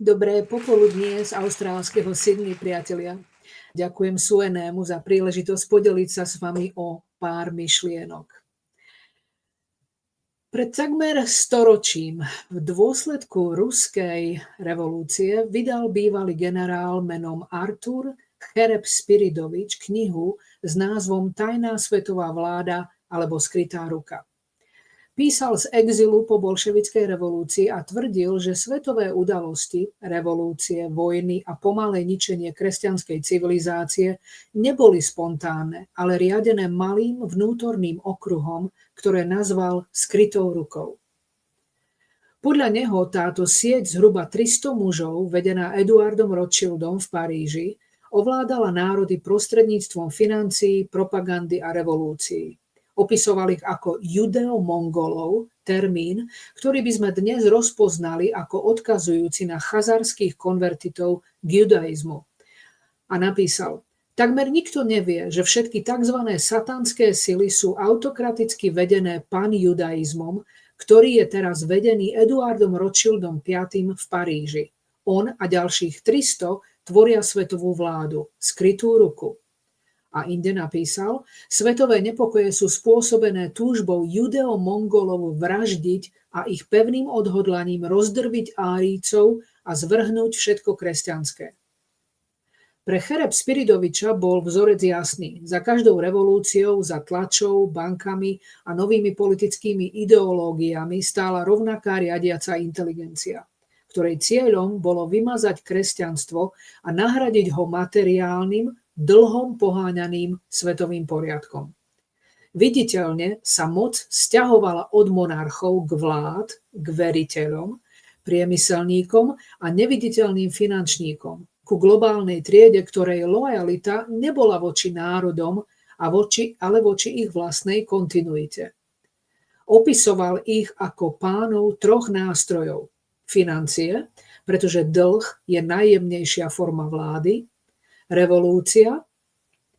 Dobré popoludnie z austrálskeho Sydney, priatelia. Ďakujem Suenému za príležitosť podeliť sa s vami o pár myšlienok. Pred takmer storočím v dôsledku ruskej revolúcie vydal bývalý generál menom Artur Chereb-Spiridovič knihu s názvom Tajná svetová vláda alebo Skrytá ruka. Písal z exilu po bolševickej revolúcii a tvrdil, že svetové udalosti, revolúcie, vojny a pomalé ničenie kresťanskej civilizácie neboli spontánne, ale riadené malým vnútorným okruhom, ktoré nazval skrytou rukou. Podľa neho táto sieť zhruba 300 mužov, vedená Eduardom Rothschildom v Paríži, ovládala národy prostredníctvom financií, propagandy a revolúcií. Opisoval ich ako judeo-mongolov, termín, ktorý by sme dnes rozpoznali ako odkazujúci na chazarských konvertitov k judaizmu. A napísal: takmer nikto nevie, že všetky tzv. Satanské sily sú autokraticky vedené panjudaizmom, ktorý je teraz vedený Eduardom Rothschildom V v Paríži. On a ďalších 300 tvoria svetovú vládu, skrytú ruku. A inde napísal: svetové nepokoje sú spôsobené túžbou judeo-mongolov vraždiť a ich pevným odhodlaním rozdrviť Árijcov a zvrhnúť všetko kresťanské. Pre Chereb-Spiridoviča bol vzorec jasný. Za každou revolúciou, za tlačou, bankami a novými politickými ideológiami stála rovnaká riadiaca inteligencia, ktorej cieľom bolo vymazať kresťanstvo a nahradiť ho materiálnym, dlhom poháňaným svetovým poriadkom. Viditeľne sa moc sťahovala od monarchov k vlád, k veriteľom, priemyselníkom a neviditeľným finančníkom, ku globálnej triede, ktorej lojalita nebola voči národom, ale voči ich vlastnej kontinuite. Opisoval ich ako pánov troch nástrojov. Financie, pretože dlh je najjemnejšia forma vlády, revolúcia,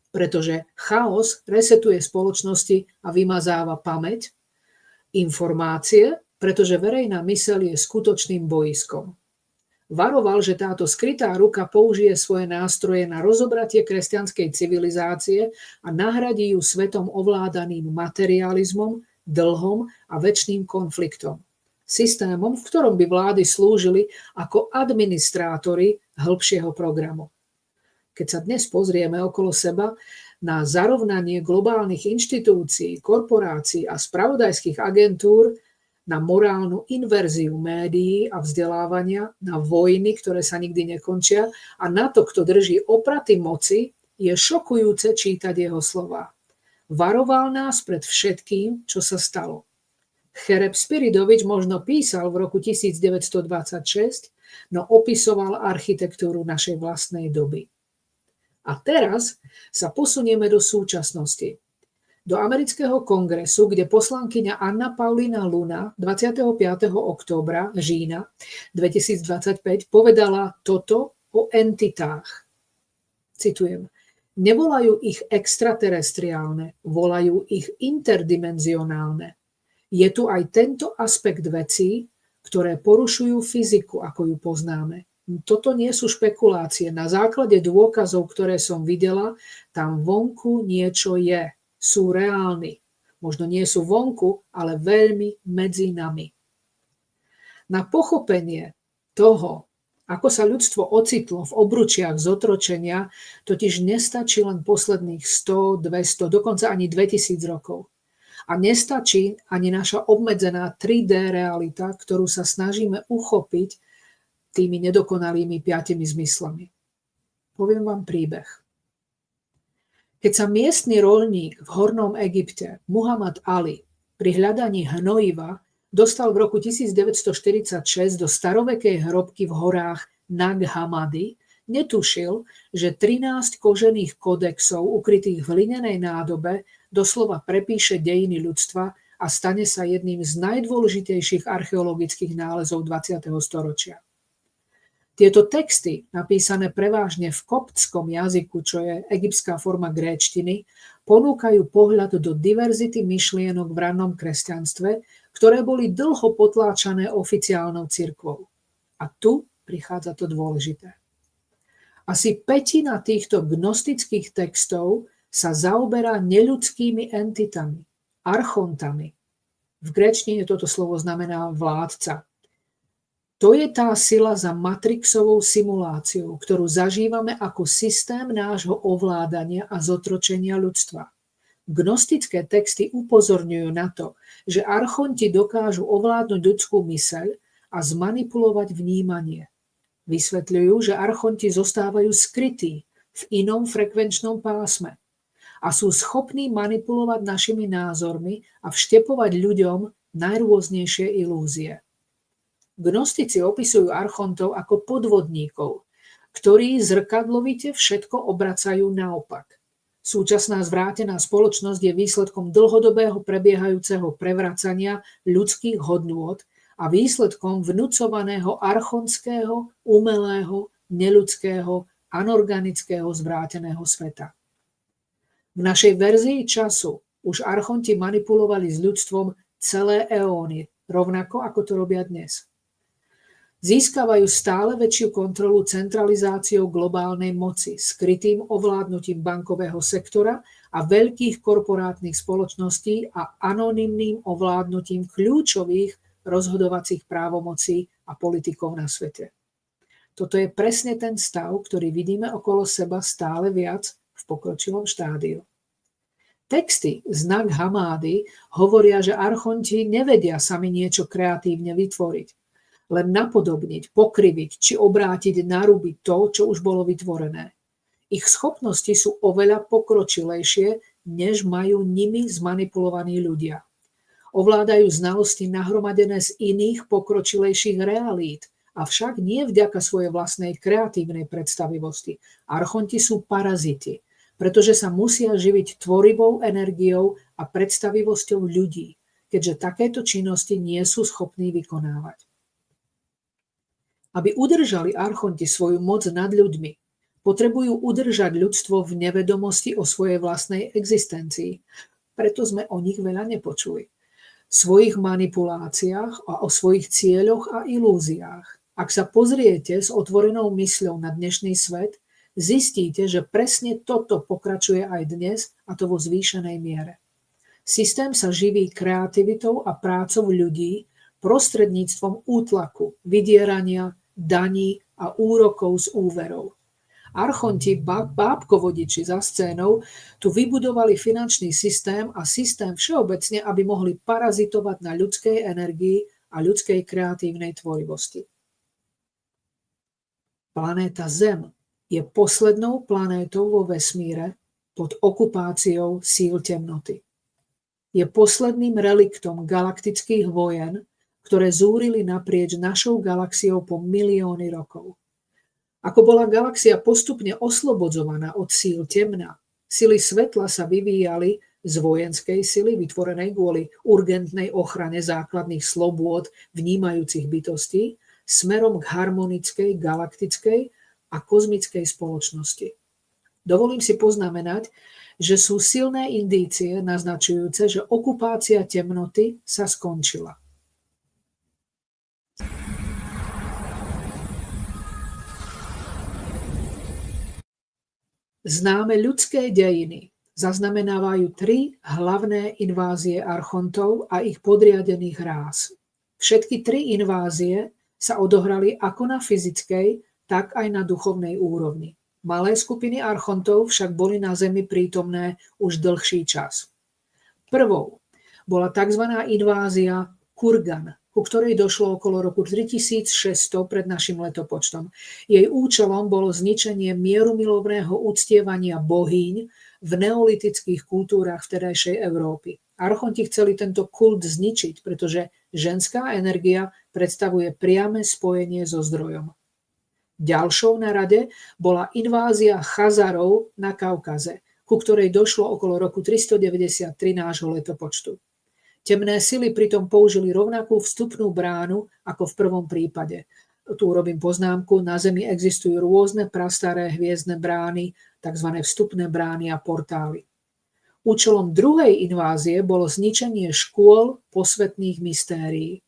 pretože chaos resetuje spoločnosti a vymazáva pamäť, informácie, pretože verejná myseľ je skutočným bojiskom. Varoval, že táto skrytá ruka použije svoje nástroje na rozobratie kresťanskej civilizácie a nahradí ju svetom ovládaným materializmom, dlhom a večným konfliktom. Systémom, v ktorom by vlády slúžili ako administrátori hĺbšieho programu. Keď sa dnes pozrieme okolo seba na zarovnanie globálnych inštitúcií, korporácií a spravodajských agentúr, na morálnu inverziu médií a vzdelávania, na vojny, ktoré sa nikdy nekončia a na to, kto drží opraty moci, je šokujúce čítať jeho slová. Varoval nás pred všetkým, čo sa stalo. Chereb-Spiridovič možno písal v roku 1926, no opisoval architektúru našej vlastnej doby. A teraz sa posunieme do súčasnosti. Do amerického kongresu, kde poslankyňa Anna Paulina Luna 25. októbra Žína 2025 povedala toto o entitách. Citujem: nevolajú ich extraterestriálne, volajú ich interdimenzionálne. Je tu aj tento aspekt vecí, ktoré porušujú fyziku, ako ju poznáme. Toto nie sú špekulácie. Na základe dôkazov, ktoré som videla, tam vonku niečo je. Sú reálni. Možno nie sú vonku, ale veľmi medzi nami. Na pochopenie toho, ako sa ľudstvo ocitlo v obručiach zotročenia, totiž nestačí len posledných 100, 200, dokonca ani 2000 rokov. A nestačí ani naša obmedzená 3D realita, ktorú sa snažíme uchopiť tými nedokonalými 5 zmyslami. Poviem vám príbeh. Keď sa miestny roľník v Hornom Egypte, Muhammad Ali, pri hľadaní hnojiva dostal v roku 1946 do starovekej hrobky v horách Nag Hammadi, netušil, že 13 kožených kodexov ukrytých v hlinenej nádobe doslova prepíše dejiny ľudstva a stane sa jedným z najdôležitejších archeologických nálezov 20. storočia. Tieto texty, napísané prevažne v koptskom jazyku, čo je egyptská forma gréčtiny, ponúkajú pohľad do diverzity myšlienok v rannom kresťanstve, ktoré boli dlho potláčané oficiálnou cirkvou. A tu prichádza to dôležité. Asi pätina týchto gnostických textov sa zaoberá neľudskými entitami, archontami. V gréčtine toto slovo znamená vládca. To je tá sila za matrixovou simuláciou, ktorú zažívame ako systém nášho ovládania a zotročenia ľudstva. Gnostické texty upozorňujú na to, že archonti dokážu ovládnuť ľudskú myseľ a zmanipulovať vnímanie. Vysvetľujú, že archonti zostávajú skrytí v inom frekvenčnom pásme a sú schopní manipulovať našimi názormi a vštepovať ľuďom najrôznejšie ilúzie. Gnostici opisujú archontov ako podvodníkov, ktorí zrkadlovite všetko obracajú naopak. Súčasná zvrátená spoločnosť je výsledkom dlhodobého prebiehajúceho prevracania ľudských hodnôt a výsledkom vnúcovaného archonského, umelého, neľudského, anorganického zvráteného sveta. V našej verzii času už archonti manipulovali s ľudstvom celé eóny, rovnako ako to robia dnes. Získavajú stále väčšiu kontrolu centralizáciou globálnej moci, skrytým ovládnutím bankového sektora a veľkých korporátnych spoločností a anonymným ovládnutím kľúčových rozhodovacích právomocí a politikov na svete. Toto je presne ten stav, ktorý vidíme okolo seba stále viac v pokročilom štádiu. Texty Znak Hamády hovoria, že archonti nevedia sami niečo kreatívne vytvoriť, len napodobniť, pokriviť či obrátiť na ruby to, čo už bolo vytvorené. Ich schopnosti sú oveľa pokročilejšie, než majú nimi zmanipulovaní ľudia. Ovládajú znalosti nahromadené z iných pokročilejších realít, avšak nie vďaka svojej vlastnej kreatívnej predstavivosti. Archonti sú paraziti, pretože sa musia živiť tvorivou energiou a predstavivosťou ľudí, keďže takéto činnosti nie sú schopní vykonávať. Aby udržali archonti svoju moc nad ľuďmi, potrebujú udržať ľudstvo v nevedomosti o svojej vlastnej existencii. Preto sme o nich veľa nepočuli. V svojich manipuláciách a o svojich cieľoch a ilúziách. Ak sa pozriete s otvorenou mysľou na dnešný svet, zistíte, že presne toto pokračuje aj dnes, a to vo zvýšenej miere. Systém sa živí kreativitou a prácou ľudí prostredníctvom útlaku, vydierania, daní a úrokov z úverov. Archonti, bábkovodiči za scénou, tu vybudovali finančný systém a systém všeobecne, aby mohli parazitovať na ľudskej energii a ľudskej kreatívnej tvorivosti. Planéta Zem je poslednou planétou vo vesmíre pod okupáciou síl temnoty. Je posledným reliktom galaktických vojen, ktoré zúrili naprieč našou galaxiou po milióny rokov. Ako bola galaxia postupne oslobodzovaná od síl temna, sily svetla sa vyvíjali z vojenskej sily vytvorenej kvôli urgentnej ochrane základných slobôd vnímajúcich bytostí smerom k harmonickej, galaktickej a kozmickej spoločnosti. Dovolím si poznamenať, že sú silné indície naznačujúce, že okupácia temnoty sa skončila. Známe ľudské dejiny zaznamenávajú 3 hlavné invázie archontov a ich podriadených rás. Všetky 3 invázie sa odohrali ako na fyzickej, tak aj na duchovnej úrovni. Malé skupiny archontov však boli na Zemi prítomné už dlhší čas. Prvou bola tzv. Invázia Kurgan, ku ktorej došlo okolo roku 3600 pred našim letopočtom. Jej účelom bolo zničenie mierumilovného uctievania bohýň v neolitických kultúrach vtedajšej Európy. Archonti chceli tento kult zničiť, pretože ženská energia predstavuje priame spojenie so zdrojom. Ďalšou na rade bola invázia Chazarov na Kaukaze, ku ktorej došlo okolo roku 393 nášho letopočtu. Temné sily pritom použili rovnakú vstupnú bránu ako v prvom prípade. Tu urobím poznámku, na Zemi existujú rôzne prastaré hviezdne brány, tzv. Vstupné brány a portály. Účelom druhej invázie bolo zničenie škôl posvetných mystérií.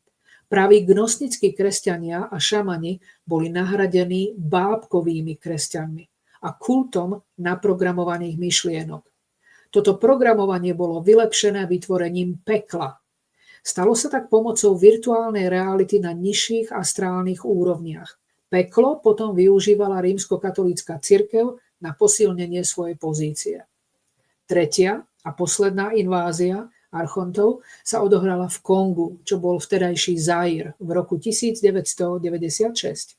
Praví gnostickí kresťania a šamani boli nahradení bábkovými kresťanmi a kultom naprogramovaných myšlienok. Toto programovanie bolo vylepšené vytvorením pekla. Stalo sa tak pomocou virtuálnej reality na nižších astrálnych úrovniach. Peklo potom využívala rímskokatolícka cirkev na posilnenie svojej pozície. Tretia a posledná invázia archontov sa odohrala v Kongu, čo bol vtedajší Zaír v roku 1996.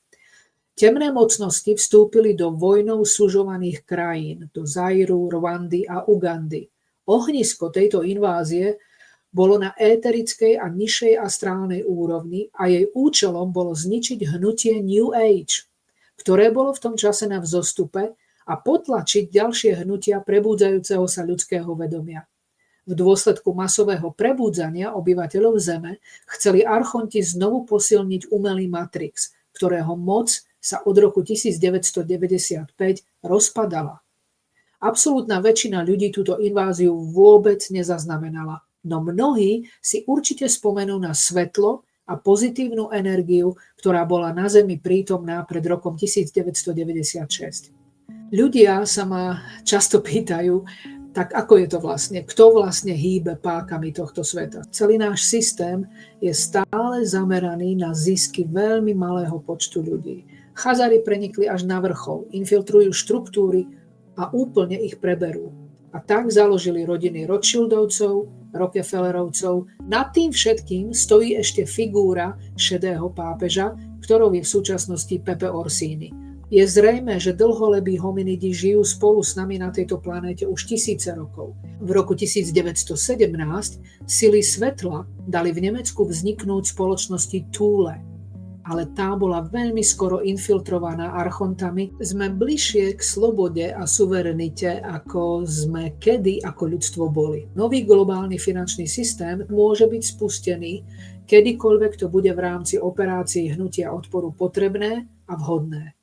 Temné mocnosti vstúpili do vojnou sužovaných krajín, do Zaíru, Rwandy a Ugandy. Ohnisko tejto invázie bolo na éterickej a nižšej astrálnej úrovni a jej účelom bolo zničiť hnutie New Age, ktoré bolo v tom čase na vzostupe, a potlačiť ďalšie hnutia prebúdzajúceho sa ľudského vedomia. V dôsledku masového prebúdzania obyvateľov Zeme chceli archonti znovu posilniť umelý matrix, ktorého moc sa od roku 1995 rozpadala. Absolútna väčšina ľudí túto inváziu vôbec nezaznamenala, no mnohí si určite spomenú na svetlo a pozitívnu energiu, ktorá bola na Zemi prítomná pred rokom 1996. Ľudia sa ma často pýtajú, tak ako je to vlastne? Kto vlastne hýbe pákami tohto sveta? Celý náš systém je stále zameraný na zisky veľmi malého počtu ľudí. Chazari prenikli až na vrchol, infiltrujú štruktúry a úplne ich preberú. A tak založili rodiny Rothschildovcov, Rockefellerovcov. Nad tým všetkým stojí ešte figúra šedého pápeža, ktorou je v súčasnosti Pepe Orsini. Je zrejmé, že dlholebí hominidi žijú spolu s nami na tejto planéte už tisíce rokov. V roku 1917 sily svetla dali v Nemecku vzniknúť spoločnosti Thule, ale tá bola veľmi skoro infiltrovaná archontami. Sme bližšie k slobode a suverenite, ako sme kedy ako ľudstvo boli. Nový globálny finančný systém môže byť spustený, kedykoľvek to bude v rámci operácií hnutia odporu potrebné a vhodné.